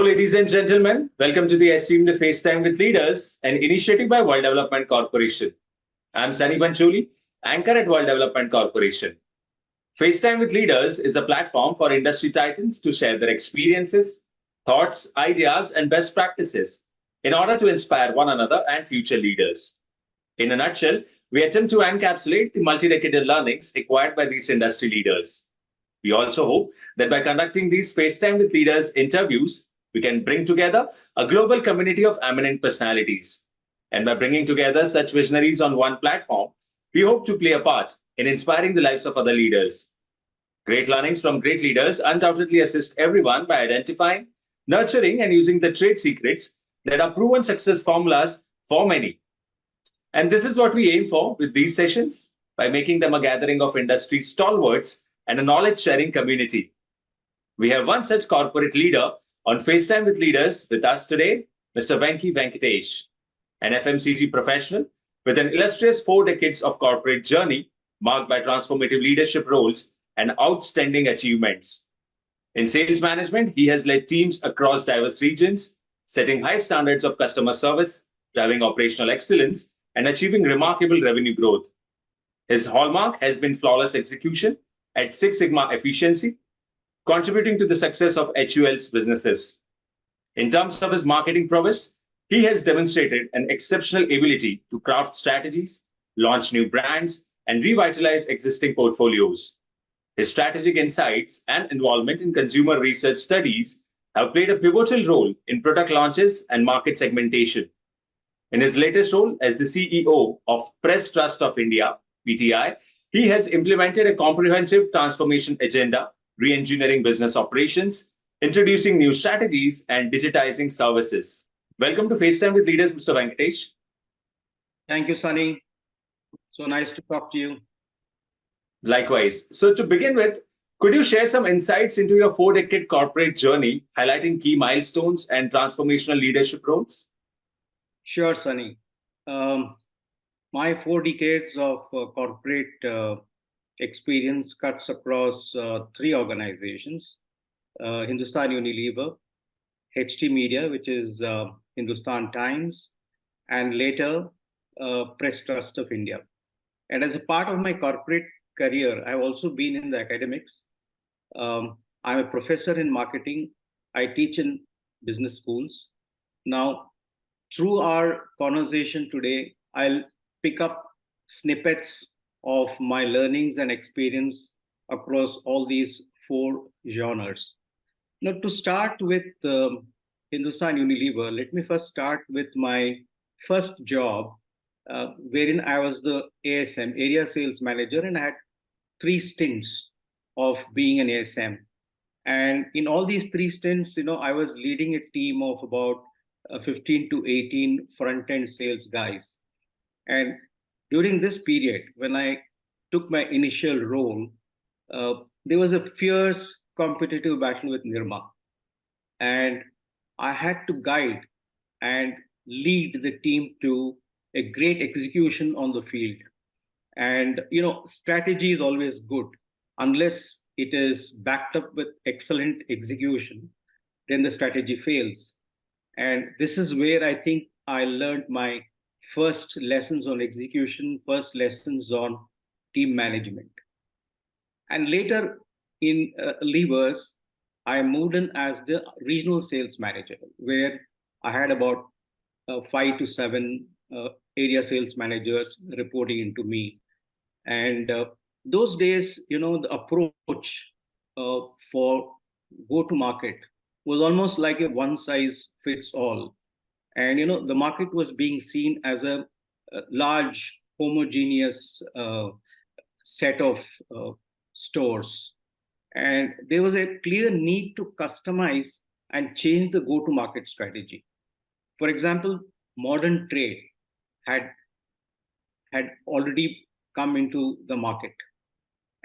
Hello, ladies and gentlemen. Welcome to the esteemed FaceTime with Leaders, an initiative by World Development Corporation. I'm Sunny Bancholi, anchor at World Development Corporation. FaceTime with Leaders is a platform for industry titans to share their experiences, thoughts, ideas, and best practices in order to inspire one another and future leaders. In a nutshell, we attempt to encapsulate the multi-decadal learnings acquired by these industry leaders. We also hope that by conducting these FaceTime with Leaders interviews, we can bring together a global community of eminent personalities. And by bringing together such visionaries on one platform, we hope to play a part in inspiring the lives of other leaders. Great learnings from great leaders undoubtedly assist everyone by identifying, nurturing, and using the trade secrets that are proven success formulas for many. And this is what we aim for with these sessions by making them a gathering of industry stalwarts and a knowledge-sharing community. We have one such corporate leader on FaceTime with Leaders with us today, Mr. Venky Venkatesh, an FMCG professional with an illustrious 4 decades of corporate journey marked by transformative leadership roles and outstanding achievements. In sales management, he has led teams across diverse regions, setting high standards of customer service, driving operational excellence, and achieving remarkable revenue growth. His hallmark has been flawless execution at Six Sigma efficiency, contributing to the success of HUL's businesses. In terms of his marketing prowess, he has demonstrated an exceptional ability to craft strategies, launch new brands, and revitalize existing portfolios. His strategic insights and involvement in consumer research studies have played a pivotal role in product launches and market segmentation. In his latest role as the CEO of Press Trust of India, PTI, he has implemented a comprehensive transformation agenda, re-engineering business operations, introducing new strategies, and digitizing services. Welcome to FaceTime with Leaders, Mr. Venkatesh. Thank you, Sunny. So nice to talk to you. Likewise. So to begin with, could you share some insights into your 4-decade corporate journey, highlighting key milestones and transformational leadership roles? Sure, Sunny. My 4 decades of corporate experience cuts across 3 organizations, Hindustan Unilever, HT Media, which is Hindustan Times, and later Press Trust of India. And as a part of my corporate career, I've also been in the academics. I'm a professor in marketing. I teach in business schools. Now, through our conversation today, I'll pick up snippets of my learnings and experience across all these 4 genres. Now, to start with Hindustan Unilever, let me first start with my first job, wherein I was the ASM, Area Sales Manager, and I had 3 stints of being an ASM. And in all these 3 stints, I was leading a team of about 15 to 18 front-end sales guys. And during this period, when I took my initial role, there was a fierce competitive battle with Nirma. And I had to guide and lead the team to a great execution on the field. And, strategy is always good. Unless it is backed up with excellent execution, then the strategy fails. And this is where I think I learned my first lessons on execution, first lessons on team management. And later in Levers, I moved in as the regional sales manager, where I had about 5 to 7 area sales managers reporting into me. And those days, the approach for go-to-market was almost like a one-size-fits-all. And, the market was being seen as a large, homogeneous set of stores. And there was a clear need to customize and change the go-to-market strategy. For example, modern trade had already come into the market.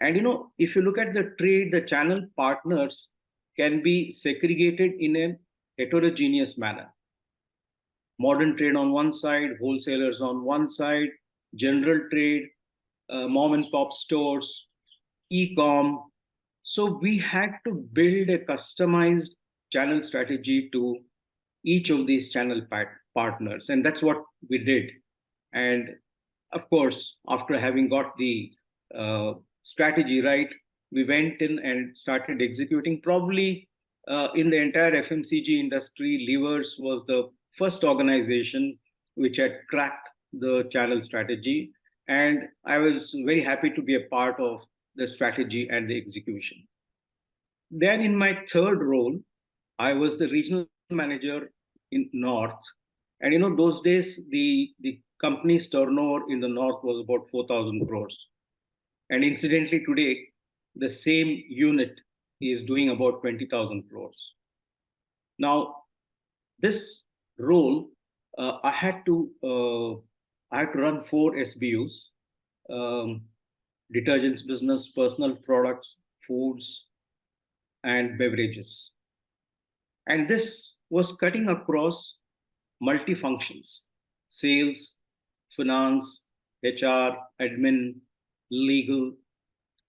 And, if you look at the trade, the channel partners can be segregated in a heterogeneous manner. Modern trade on one side, wholesalers on one side, general trade, mom and pop stores, e-com. So we had to build a customized channel strategy to each of these channel partners. And that's what we did. And of course, after having got the strategy right, we went in and started executing. Probably in the entire FMCG industry, Levers was the first organization which had cracked the channel strategy. And I was very happy to be a part of the strategy and the execution. Then in my third role, I was the regional manager in North. And those days, the company's turnover in the North was about 4,000 crores. And incidentally, today, the same unit is doing about 20,000 crores. Now, this role, I had to run four SBUs: detergents business, personal products, foods, and beverages. And this was cutting across multi-functions: sales, finance, HR, admin, legal.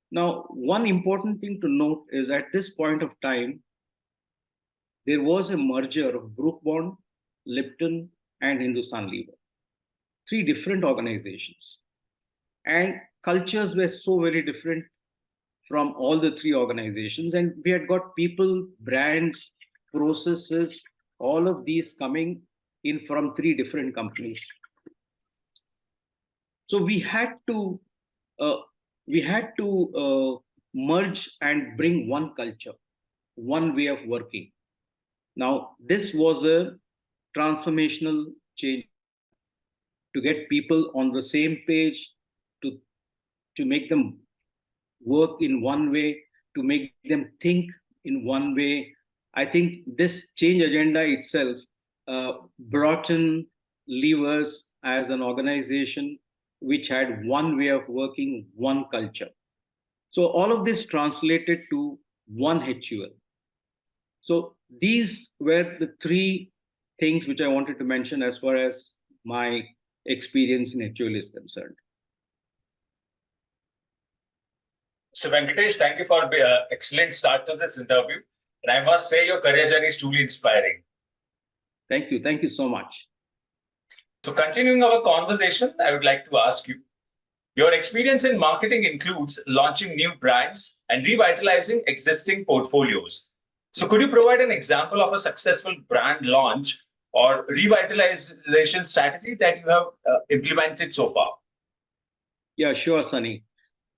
Now, one important thing to note is at this point of time, there was a merger of Brook Bond, Lipton, and Hindustan Lever, three different organizations. And cultures were so very different from all the three organizations. And we had got people, brands, processes, all of these coming in from three different companies. So we had to merge and bring one culture, one way of working. Now, this was a transformational change to get people on the same page, to make them work in one way, to make them think in one way. I think this change agenda itself brought in Levers as an organization which had one way of working, one culture. So all of this translated to one HUL. So these were the three things which I wanted to mention as far as my experience in HUL is concerned. So Venkatesh, thank you for an excellent start to this interview. And I must say your career journey is truly inspiring. Thank you. Thank you so much. So continuing our conversation, I would like to ask you, your experience in marketing includes launching new brands and revitalizing existing portfolios. So could you provide an example of a successful brand launch or revitalization strategy that you have implemented so far? Yeah, sure, Sunny.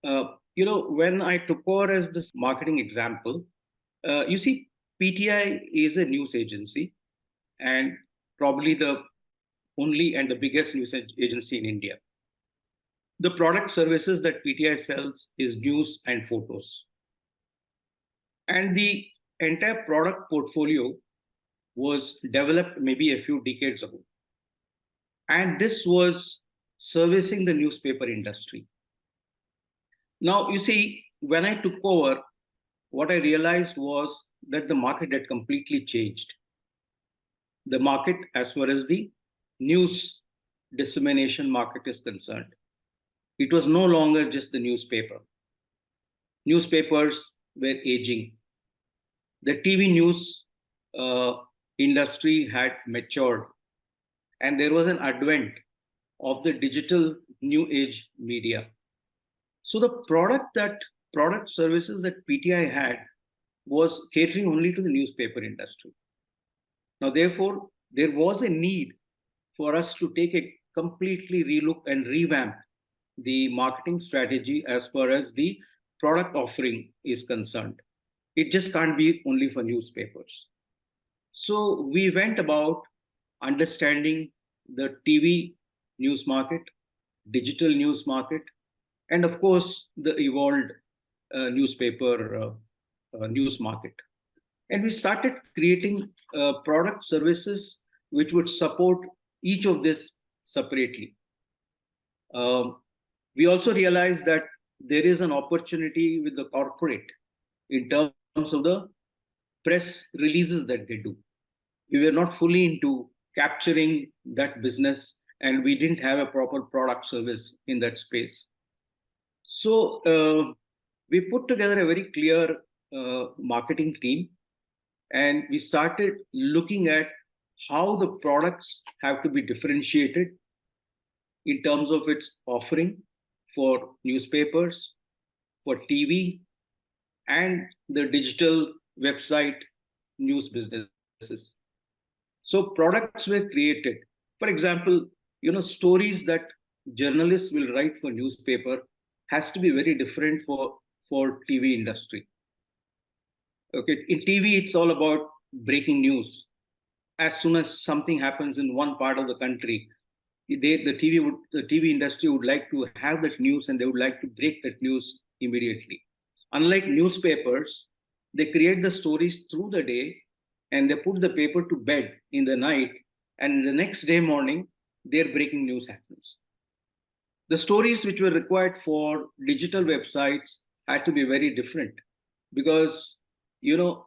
When I took over as this marketing example, you see, PTI is a news agency and probably the only and the biggest news agency in India. The product services that PTI sells is news and photos. And the entire product portfolio was developed maybe a few decades ago. And this was servicing the newspaper industry. Now, you see, when I took over, what I realized was that the market had completely changed. The market, as far as the news dissemination market is concerned, it was no longer just the newspaper. Newspapers were aging. The TV news industry had matured, and there was an advent of the digital new age media. So the product services that PTI had was catering only to the newspaper industry. Now, therefore, there was a need for us to take a completely relook and revamp the marketing strategy as far as the product offering is concerned. It just can't be only for newspapers. So we went about understanding the TV news market, digital news market, and of course, the evolved newspaper news market. And we started creating product services which would support each of this separately. We also realized that there is an opportunity with the corporate in terms of the press releases that they do. We were not fully into capturing that business, and we didn't have a proper product service in that space. So we put together a very clear marketing team, And we started looking at how the products have to be differentiated in terms of its offering for newspapers, for TV, and the digital website news businesses. So products were created. For example, stories that journalists will write for newspaper has to be very different for TV industry. Okay, in TV, it's all about breaking news. As soon as something happens in one part of the country, the TV industry would like to have that news and they would like to break that news immediately. Unlike newspapers, they create the stories through the day and they put the paper to bed in the night, and the next day morning, their breaking news happens. The stories which were required for digital websites had to be very different because, you know,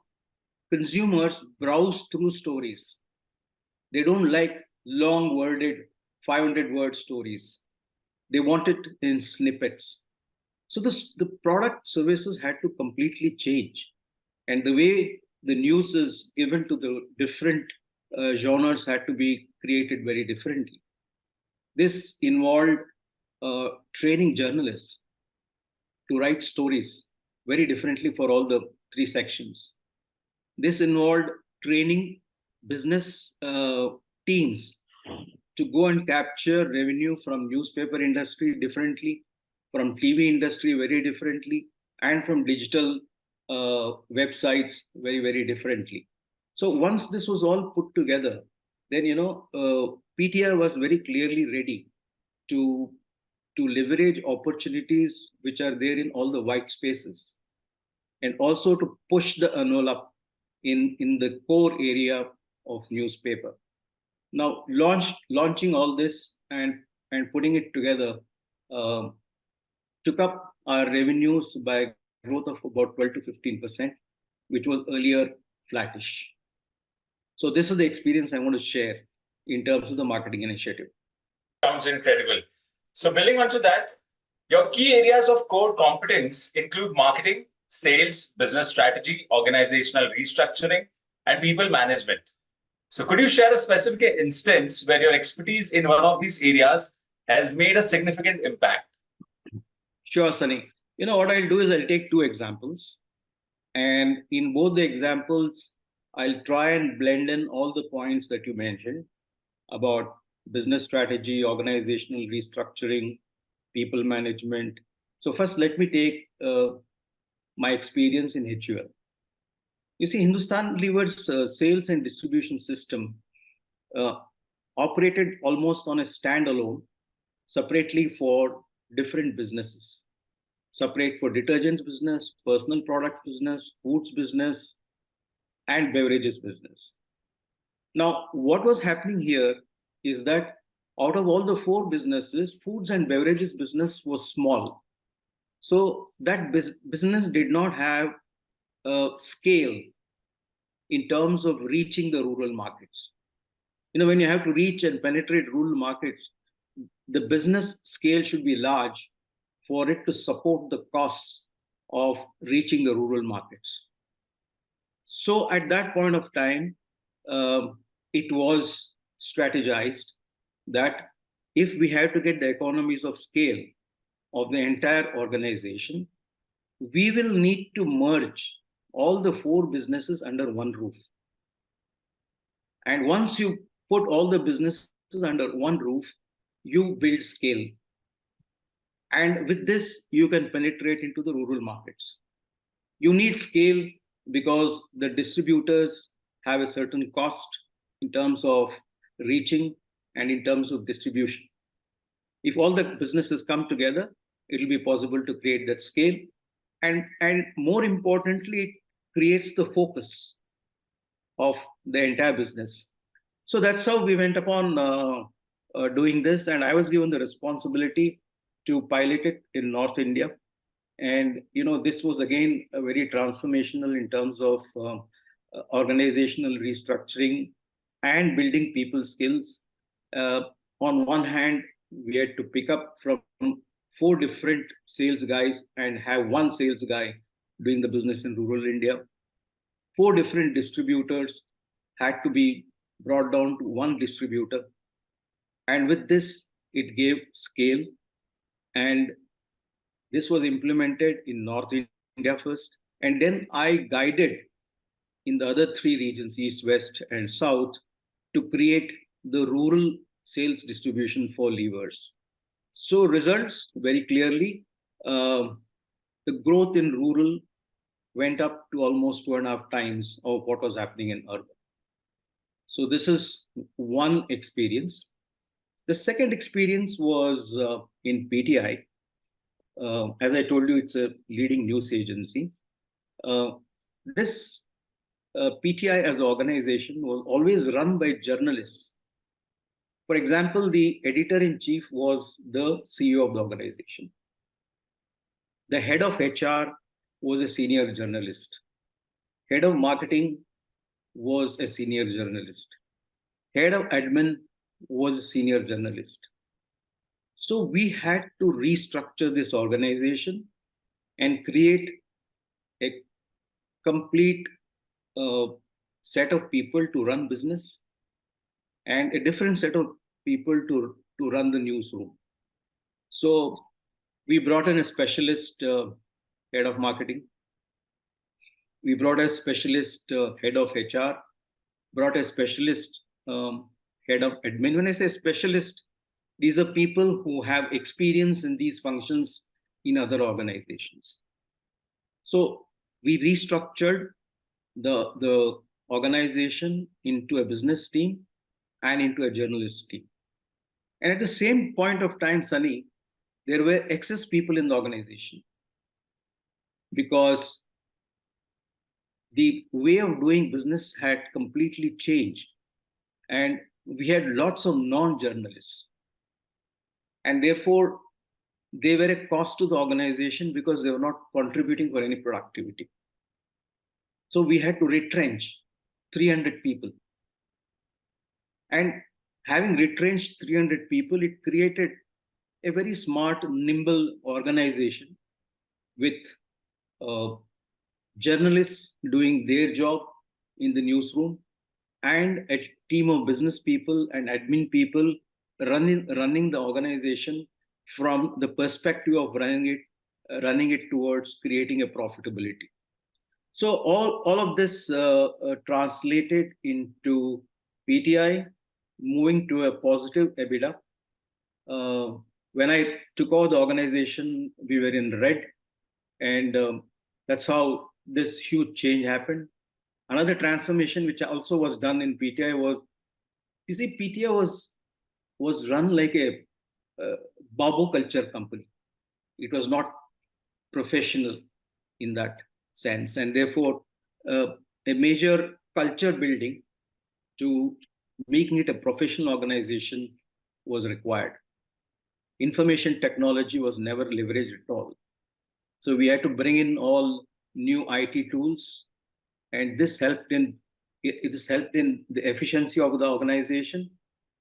consumers browse through stories. They don't like long worded 500-word stories. They want it in snippets. So the product services had to completely change. And the way the news is given to the different genres had to be created very differently. This involved training journalists to write stories very differently for all the three sections. This involved training business teams to go and capture revenue from newspaper industry differently, from TV industry very differently, and from digital websites very, very differently. So once this was all put together, then PTI was very clearly ready to leverage opportunities which are there in all the white spaces, and also to push the envelope in the core area of newspaper. Now, launching all this and putting it together uh, took up our revenues by growth of about 12 to 15%, which was earlier flattish. So this is the experience I want to share in terms of the marketing initiative. Sounds incredible. So building onto that, your key areas of core competence include marketing, sales, business strategy, organizational restructuring, and people management. So could you share a specific instance where your expertise in one of these areas has made a significant impact? Sure, Sunny. What I'll do is I'll take two examples. And in both the examples, I'll try and blend in all the points that you mentioned about business strategy, organizational restructuring, people management. So first, let me take my experience in HUL. You see, Hindustan Lever's sales and distribution system uh, operated almost on a standalone, separately for different businesses. Separate for detergents business, personal product business, foods business, and beverages business. Now, what was happening here is that out of all the four businesses, foods and beverages business was small. So that business did not have a scale in terms of reaching the rural markets. When you have to reach and penetrate rural markets, the business scale should be large for it to support the costs of reaching the rural markets. So at that point of time, it was strategized that if we have to get the economies of scale of the entire organization, we will need to merge all the four businesses under one roof. And once you put all the businesses under one roof, you build scale. And with this, you can penetrate into the rural markets. You need scale because the distributors have a certain cost in terms of reaching and in terms of distribution. If all the businesses come together, it will be possible to create that scale. And more importantly, it creates the focus of the entire business. So that's how we went upon doing this. And I was given the responsibility to pilot it in North India. And this was again a very transformational in terms of organizational restructuring and building people skills. On one hand, we had to pick up from four different sales guys and have one sales guy doing the business in rural India. 4 different distributors had to be brought down to one distributor. And with this, it gave scale. And this was implemented in North India first. And then I guided in the other 3 regions, East, West, and South, to create the rural sales distribution for levers. So results very clearly, the growth in rural went up to almost 2.5 times of what was happening in urban. So this is one experience. The second experience was in PTI. As I told you, it's a leading news agency. This PTI as an organization was always run by journalists. For example, the editor-in-chief was the CEO of the organization. The head of HR was a senior journalist. Head of marketing was a senior journalist. Head of admin was a senior journalist. So we had to restructure this organization and create a complete set of people to run business and a different set of people to run the newsroom. So we brought in a specialist head of marketing. We brought a specialist head of HR, brought a specialist head of admin. When I say specialist, these are people who have experience in these functions in other organizations. So we restructured the organization into a business team and into a journalist team. And at the same point of time, Sunny, there were excess people in the organization because the way of doing business had completely changed. And we had lots of non-journalists. And therefore, they were a cost to the organization because they were not contributing for any productivity. So we had to retrench 300 people. And having retrenched 300 people, it created a very smart, nimble organization with journalists doing their job in the newsroom and a team of business people and admin people running the organization from the perspective of running it towards creating a profitability. So all of this translated into PTI moving to a positive EBITDA. When I took over the organization, we were in red, and that's how this huge change happened. Another transformation which also was done in PTI was, you see, PTI was run like a Babu culture company. It was not professional in that sense, and therefore a major culture building to making it a professional organization was required. Information technology was never leveraged at all. So we had to bring in all new IT tools, and this helped in the efficiency of the organization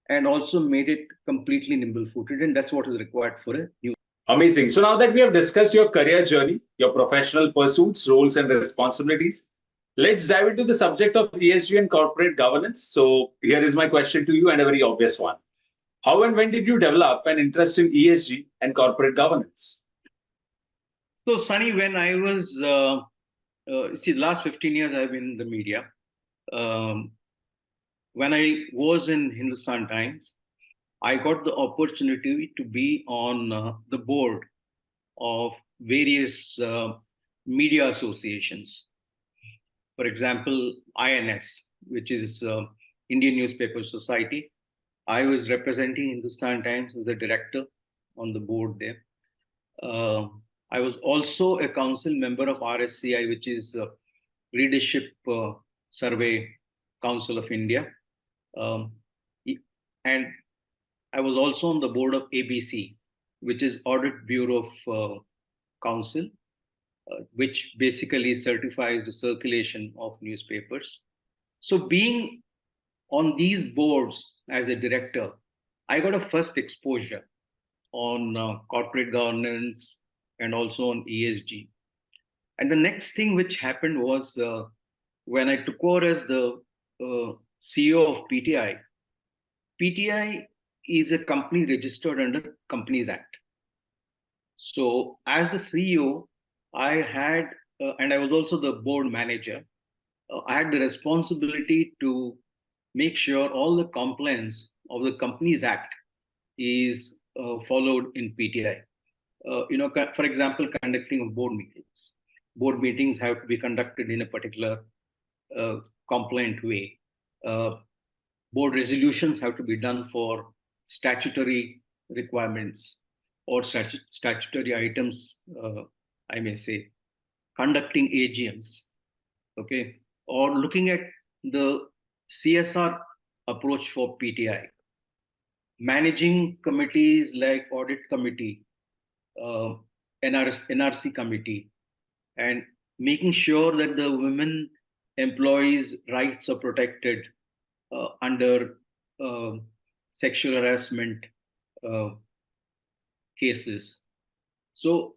and also made it completely nimble-footed, and that's what is required for a new. Amazing. So now that we have discussed your career journey, your professional pursuits, roles, and responsibilities, let's dive into the subject of ESG and corporate governance. So here is my question to you, and a very obvious one. How and when did you develop an interest in ESG and corporate governance? So, Sunny, when I was, see, the last 15 years I've been in the media. When I was in Hindustan Times, I got the opportunity to be on the board of various media associations. For example, INS, which is Indian Newspaper Society. I was representing Hindustan Times as a director on the board there. I was also a council member of RSCI, which is Readership Survey Council of India. And I was also on the board of ABC, which is Audit Bureau of Council, which basically certifies the circulation of newspapers. So being on these boards as a director, I got a first exposure on corporate governance and also on ESG. And the next thing which happened was when I took over as the CEO of PTI, PTI is a company registered under Companies Act. So as the CEO, I had, and I was also the board manager, I had the responsibility to make sure all the compliance of the Companies Act is followed in PTI. For example, conducting of board meetings. Board meetings have to be conducted in a particular compliant way. Board resolutions have to be done for statutory requirements or statutory items, I may say, conducting AGMs, okay, or looking at the CSR approach for PTI, managing committees like audit committee, NRC committee, and making sure that the women employees' rights are protected under sexual harassment cases. So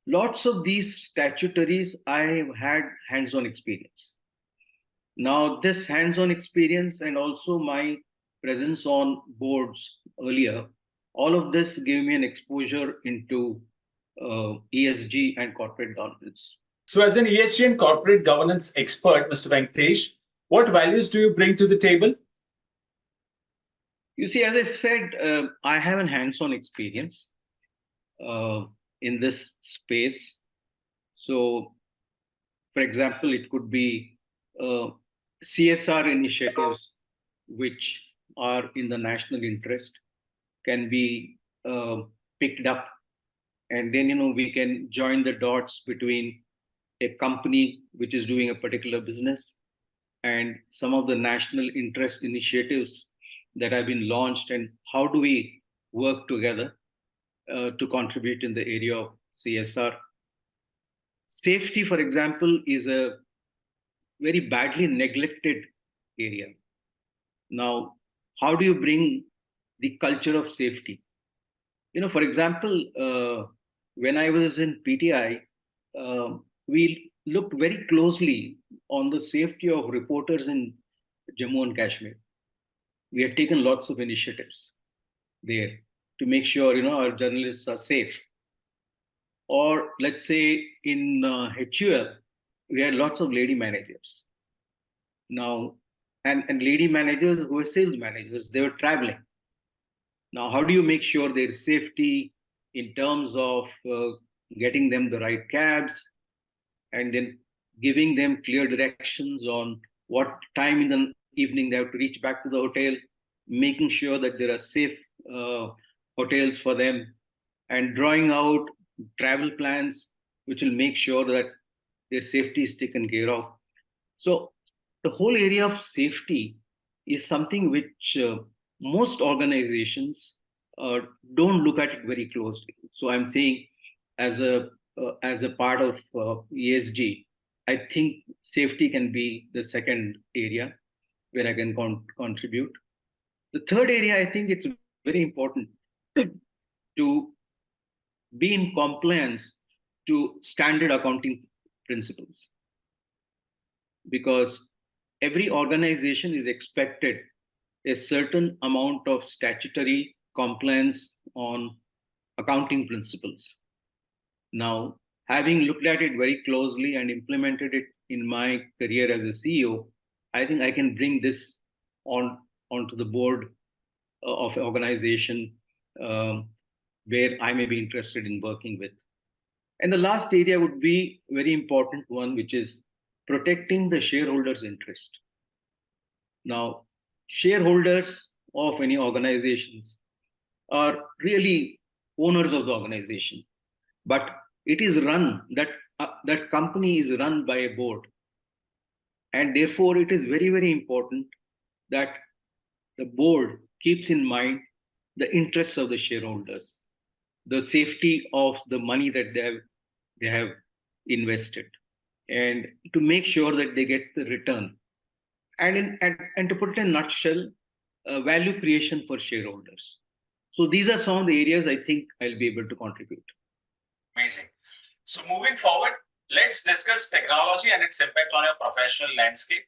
lots of these statutories I've had hands-on experience. Now, this hands-on experience and also my presence on boards earlier, all of this gave me an exposure into ESG and corporate governance. So, as an ESG and corporate governance expert, Mr. Venkatesh, what values do you bring to the table? You see, as I said, I have a hands-on experience in this space. So, for example, it could be CSR initiatives which are in the national interest can be picked up, and then we can join the dots between a company which is doing a particular business and some of the national interest initiatives that have been launched, and how do we work together to contribute in the area of CSR. Safety, for example, is a very badly neglected area. Now, how do you bring the culture of safety? For example, when I was in PTI, we looked very closely on the safety of reporters in Jammu and Kashmir. We had taken lots of initiatives there to make sure our journalists are safe. Or let's say in HUL, we had lots of lady managers. Now, and lady managers who were sales managers, they were traveling. Now, how do you make sure there's safety in terms of getting them the right cabs and then giving them clear directions on what time in the evening they have to reach back to the hotel, making sure that there are safe hotels for them, and drawing out travel plans which will make sure that their safety is taken care of. So the whole area of safety is something which most organizations don't look at it very closely. So I'm saying as a part of ESG, I think safety can be the second area where I can contribute. The third area, I think it's very important to be in compliance to standard accounting principles, because every organization is expected a certain amount of statutory compliance on accounting principles. Now, having looked at it very closely and implemented it in my career as a CEO, I think I can bring this onto the board of an organization where I may be interested in working with. And the last area would be a very important one, which is protecting the shareholders' interest. Now, shareholders of any organizations are really owners of the organization, but it is run, that company is run by a board. And therefore, it is very, very important that the board keeps in mind the interests of the shareholders, the safety of the money that they have invested, and to make sure that they get the return. And to put it in a nutshell, value creation for shareholders. So these are some of the areas I think I'll be able to contribute. Amazing. So moving forward, Let's discuss technology and its impact on your professional landscape.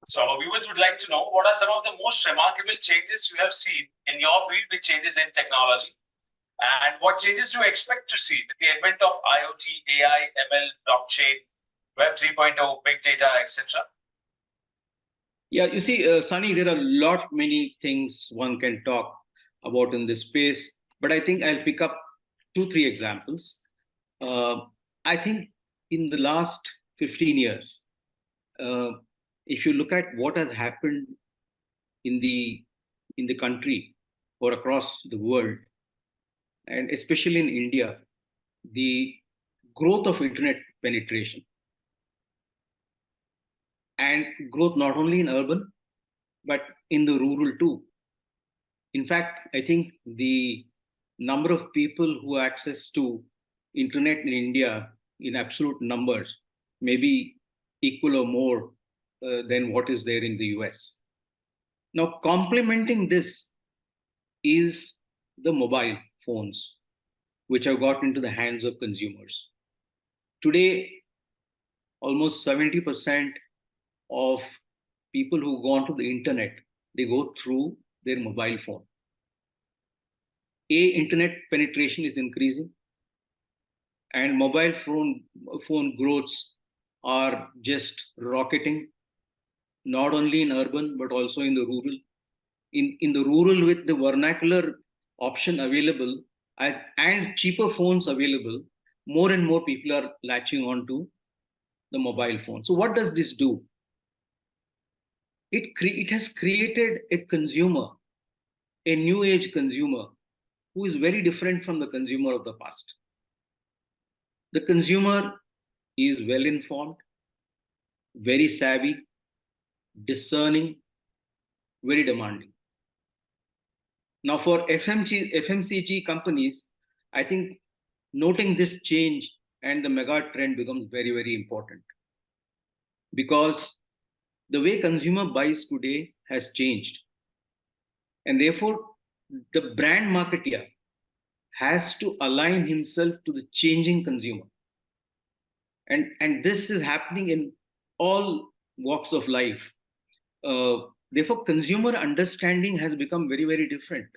So our viewers would like to know what are some of the most remarkable changes you have seen in your field with changes in technology, and what changes do you expect to see with the advent of IoT, AI, ML, blockchain, Web 3.0, big data, etc.? Yeah, you see, Sunny, there are many things one can talk about in this space, but I think I'll pick up two, three examples. Uh, I think in the last 15 years, uh, if you look at what has happened in the country or across the world, and especially in India, the growth of internet penetration and growth not only in urban but in the rural too. In fact, I think the number of people who access to internet in India in absolute numbers may be equal or more than what is there in the US. Now, complementing this is the mobile phones, which have got into the hands of consumers. Today, almost 70% of people who go onto the internet, they go through their mobile phone. Internet penetration is increasing, and mobile phone growths are just rocketing, not only in urban but also in the rural. In the rural, with the vernacular option available and cheaper phones available, more and more people are latching on to the mobile phone. So what does this do? It has created a consumer, a new age consumer, who is very different from the consumer of the past. The consumer is well informed, very savvy, discerning, very demanding. Now, for FMCG companies, I think noting this change and the mega trend becomes very, very important, because the way consumer buys today has changed. And therefore, the brand marketer has to align himself to the changing consumer. And this is happening in all walks of life. Therefore, consumer understanding has become very, very different.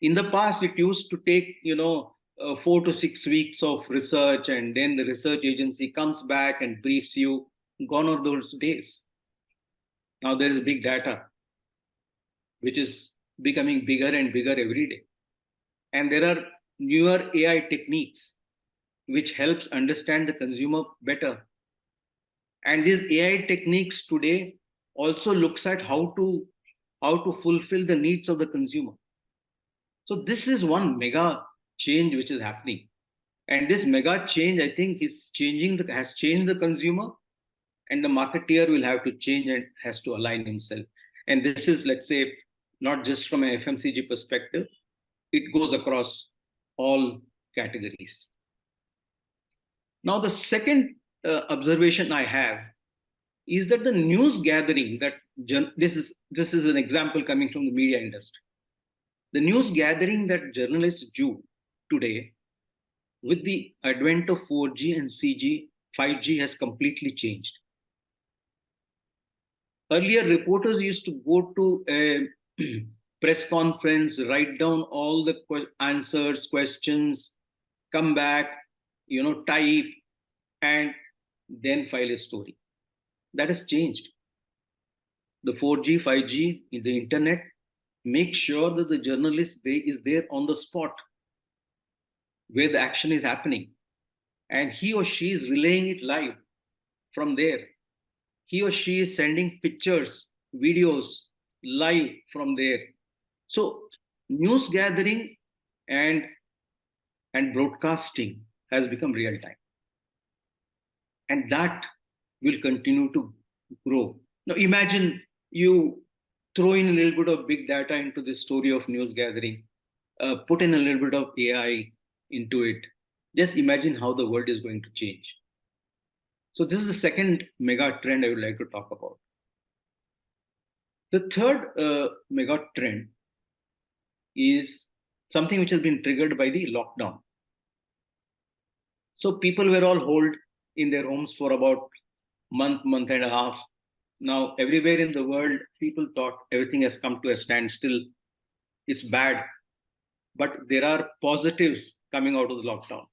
In the past, it used to take 4 to 6 weeks of research, and then the research agency comes back and briefs you. Gone are those days. Now there is big data, which is becoming bigger and bigger every day, and there are newer AI techniques which helps understand the consumer better. And these AI techniques today also looks at how to fulfill the needs of the consumer. So this is one mega change which is happening. And this mega change, I think, has changed the consumer, and the marketeer will have to change and has to align himself. And this is, let's say, not just from an FMCG perspective, it goes across all categories. Now, the second observation I have is that the news gathering that this is an example coming from the media industry. The news gathering that journalists do today, with the advent of 4G and CG, 5G has completely changed. Earlier, reporters used to go to a press conference, write down all the answers, questions, come back, type, and then file a story. That has changed. The 4G, 5G, in the internet, make sure that the journalist is there on the spot where the action is happening, and he or she is relaying it live from there. He or she is sending pictures, videos live from there. So news gathering and broadcasting has become real time, and that will continue to grow. Now imagine you throw in a little bit of big data into this story of news gathering, put in a little bit of AI into it. Just imagine how the world is going to change. So this is the second mega trend I would like to talk about. The third mega trend is something which has been triggered by the lockdown. So people were all holed in their homes for about month and a half. Now, everywhere in the world, people thought everything has come to a standstill. It's bad. But there are positives coming out of the lockdown.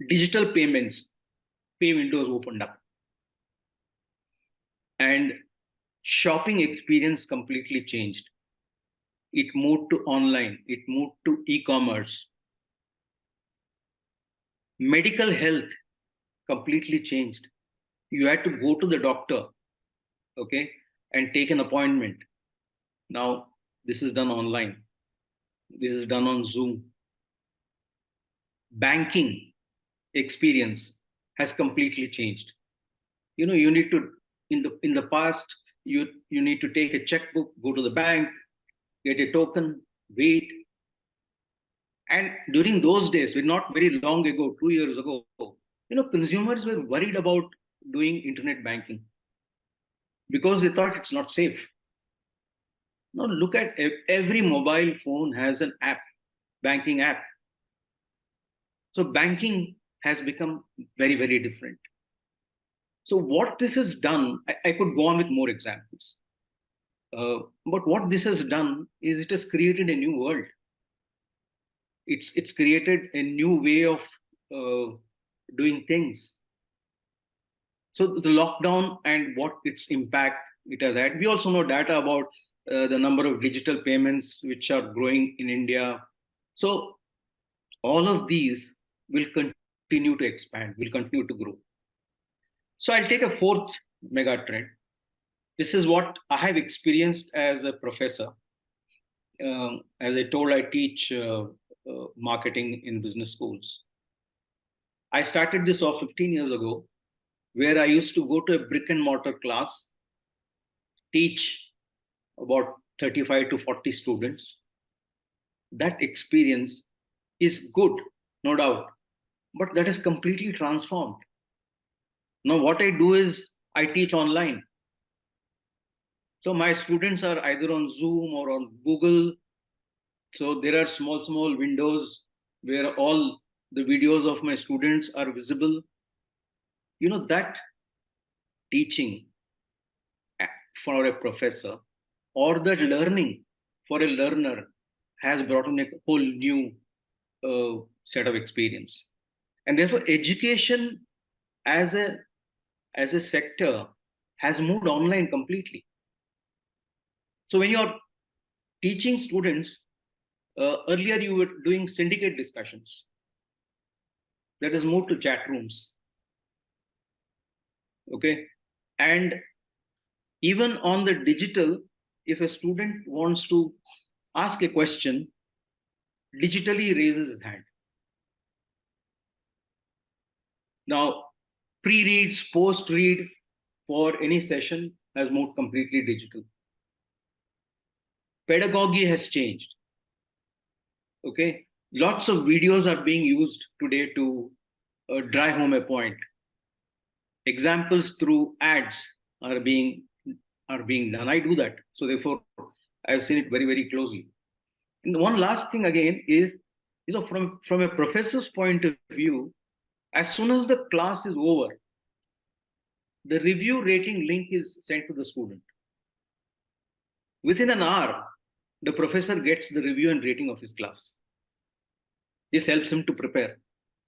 Digital payments, pay windows opened up. And shopping experience completely changed. It moved to online, it moved to e-commerce. Medical health completely changed. You had to go to the doctor, okay, and take an appointment. Now, this is done online. This is done on Zoom. Banking experience has completely changed. You need to, in the past, you need to take a checkbook, go to the bank, get a token, wait. And during those days, not very long ago, 2 years ago, consumers were worried about doing internet banking because they thought it's not safe. Now look at every mobile phone has an app, banking app. So banking has become very, very different. So what this has done, I could go on with more examples. But what this has done is it has created a new world. It's created a new way of doing things. So the lockdown and what its impact it has had. We also know data about the number of digital payments which are growing in India. So all of these will continue to expand, will continue to grow. So I'll take a fourth mega trend. This is what I have experienced as a professor. As I told, I teach marketing in business schools. I started this off 15 years ago, where I used to go to a brick and mortar class, teach about 35 to 40 students. That experience is good, no doubt, but that is completely transformed. Now, what I do is I teach online. So my students are either on Zoom or on Google. So there are small windows where all the videos of my students are visible. That teaching for a professor or that learning for a learner has brought in a whole new set of experience. And therefore, education as a sector has moved online completely. So when you're teaching students, earlier you were doing syndicate discussions. That has moved to chat rooms. Okay. And even on the digital, if a student wants to ask a question, digitally raises his hand. Now, pre-reads, post-read for any session has moved completely digital. Pedagogy has changed. Okay, lots of videos are being used today to drive home a point. Examples through ads are being done. I do that, so therefore I've seen it very, very closely. And one last thing again is, from a professor's point of view, as soon as the class is over, the review rating link is sent to the student. Within an hour, the professor gets the review and rating of his class. This helps him to prepare.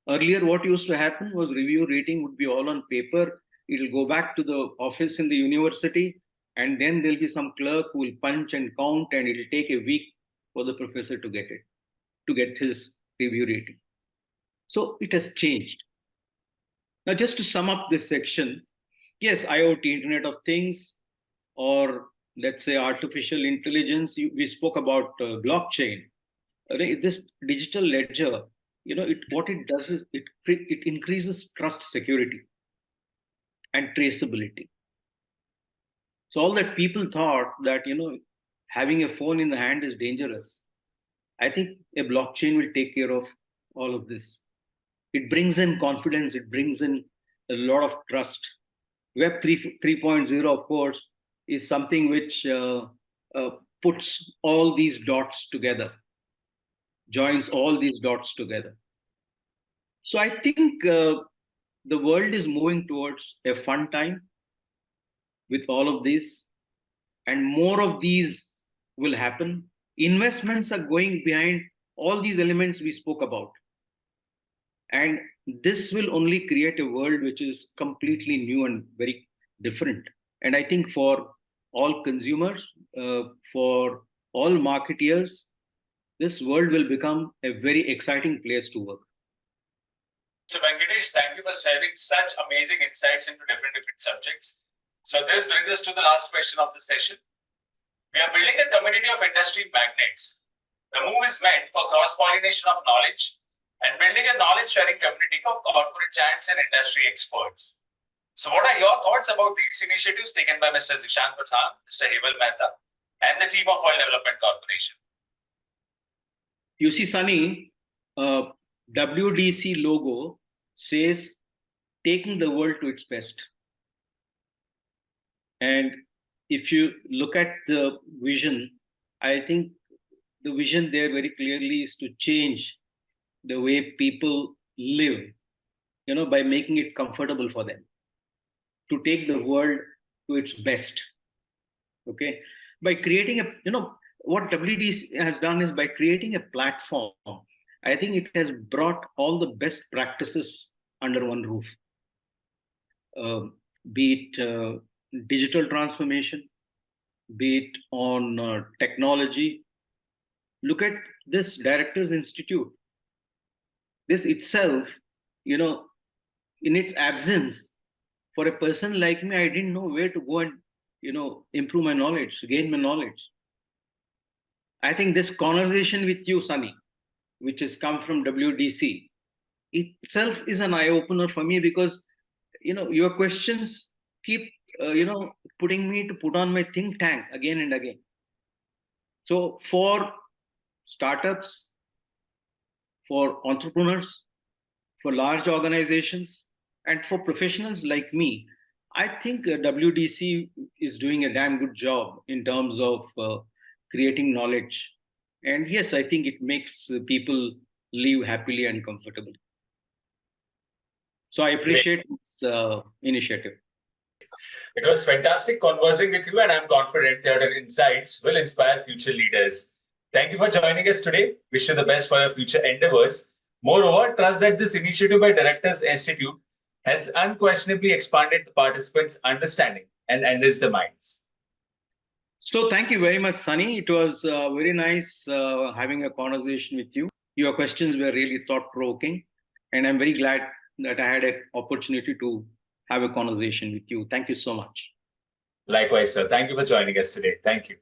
Earlier, what used to happen was review rating would be all on paper. It'll go back to the office in the university, and then there'll be some clerk who will punch and count, and it'll take a week for the professor to get his review rating. So it has changed. Now, just to sum up this section, yes, IoT, Internet of Things, or let's say artificial intelligence. We spoke about blockchain. This digital ledger, what it does is it increases trust, security, and traceability. So all that people thought that having a phone in the hand is dangerous, I think a blockchain will take care of all of this. It brings in confidence. It brings in a lot of trust. Web 3.0, of course, is something which puts all these dots together, joins all these dots together. So I think the world is moving towards a fun time with all of these, and more of these will happen. Investments are going behind all these elements we spoke about. And this will only create a world which is completely new and very different. And I think for all consumers, for all marketeers, this world will become a very exciting place to work. So Venkatesh, thank you for sharing such amazing insights into different subjects. So this brings us to the last question of the session. We are building a community of industry magnates. The move is meant for cross-pollination of knowledge and building a knowledge-sharing community of corporate giants and industry experts. So what are your thoughts about these initiatives taken by Mr. Zishan Pathan, Mr. Heval Mehta, and the team of World Development Corporation? You see, Sunny, WDC logo says taking the world to its best. And if you look at the vision, I think the vision there very clearly is to change the way people live, by making it comfortable for them, to take the world to its best. Okay. By creating what WDC has done is by creating a platform, I think it has brought all the best practices under one roof, be it digital transformation, be it on technology. Look at this Directors Institute. This itself, in its absence, for a person like me, I didn't know where to go and, improve my knowledge, gain my knowledge. I think this conversation with you, Sunny, which has come from WDC, itself is an eye-opener for me because, your questions keep, putting me to put on my think tank again and again. So for startups, for entrepreneurs, for large organizations, and for professionals like me, I think WDC is doing a damn good job in terms of creating knowledge. And yes, I think it makes people live happily and comfortably. So I appreciate this initiative. It was fantastic conversing with you, and I'm confident that your insights will inspire future leaders. Thank you for joining us today. Wish you the best for your future endeavors. Moreover, trust that this initiative by Directors Institute has unquestionably expanded the participants' understanding and enriched their minds. So thank you very much, Sunny. It was very nice having a conversation with you. Your questions were really thought-provoking, and I'm very glad that I had an opportunity to have a conversation with you. Thank you so much. Likewise, sir. Thank you for joining us today. Thank you.